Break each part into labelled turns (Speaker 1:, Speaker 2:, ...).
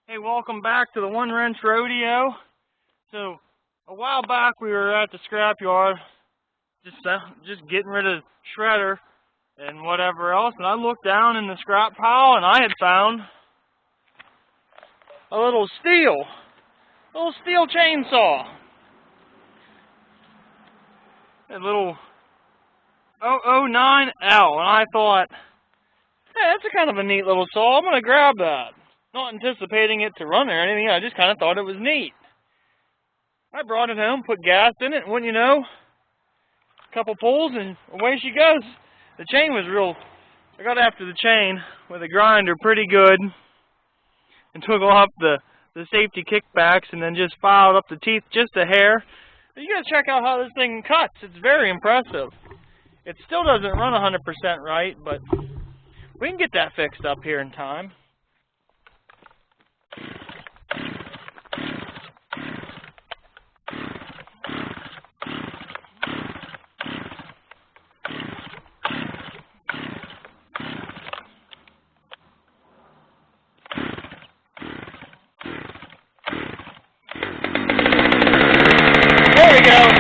Speaker 1: Hey, welcome back to the One Wrench Rodeo. So, a while back we were at the scrapyard, just getting rid of shredder and whatever else, and I looked down in the scrap pile and I had found a little Stihl chainsaw. A little 009L, and I thought, hey, that's a kind of a neat little saw. I'm going to grab that. Not anticipating it to run or anything, I just kind of thought it was neat. I brought it home, put gas in it, and wouldn't you know, a couple pulls and away she goes. The chain was I got after the chain with a grinder pretty good and took off the safety kickbacks and then just filed up the teeth just a hair. But you gotta check out how this thing cuts. It's very impressive. It still doesn't run 100% right, but we can get that fixed up here in time. There we go.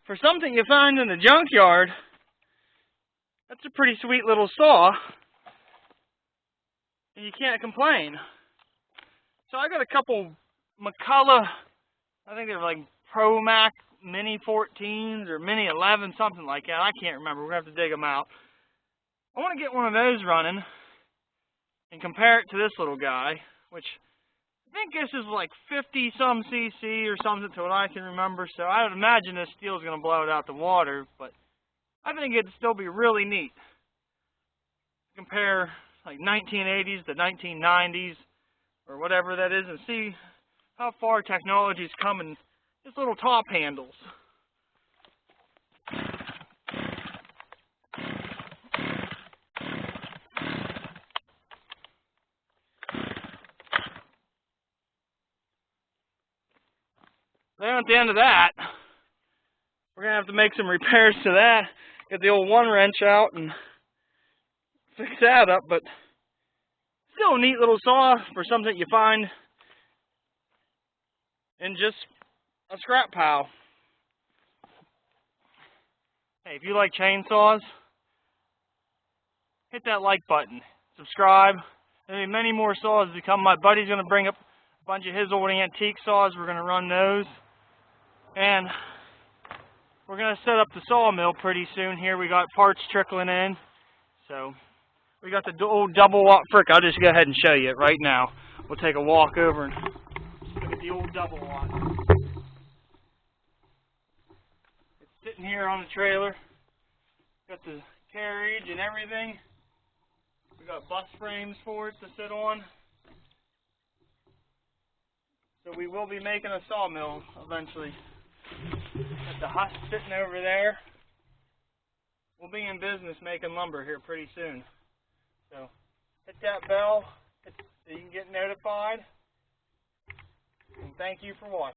Speaker 1: For something you find in the junkyard, that's a pretty sweet little saw, and you can't complain. So I got a couple McCullough, I think they're like Pro Mac Mini 14s or Mini 11, something like that. I can't remember. We're going to have to dig them out. I want to get one of those running and compare it to this little guy, which I think this is like 50 some cc or something to what I can remember, so I would imagine this Stihl is going to blow it out the water, but I think it'd still be really neat. Compare like 1980s to 1990s or whatever that is and see how far technology's come in just little top handles. Then at the end of that, we're going to have to make some repairs to that, get the old one wrench out and fix that up, but still a neat little saw for something you find in just a scrap pile. Hey, if you like chainsaws, hit that like button, subscribe. There'll be many more saws to come. My buddy's going to bring up a bunch of his old antique saws. We're going to run those. And we're going to set up the sawmill pretty soon here. We got parts trickling in. So we got the old double wop frick. I'll just go ahead and show you it right now. We'll take a walk over and look at the old double lot. It's sitting here on the trailer. Got the carriage and everything. We got bus frames for it to sit on. So we will be making a sawmill eventually. Got the hut sitting over there. We'll be in business making lumber here pretty soon. So hit that bell so you can get notified. And thank you for watching.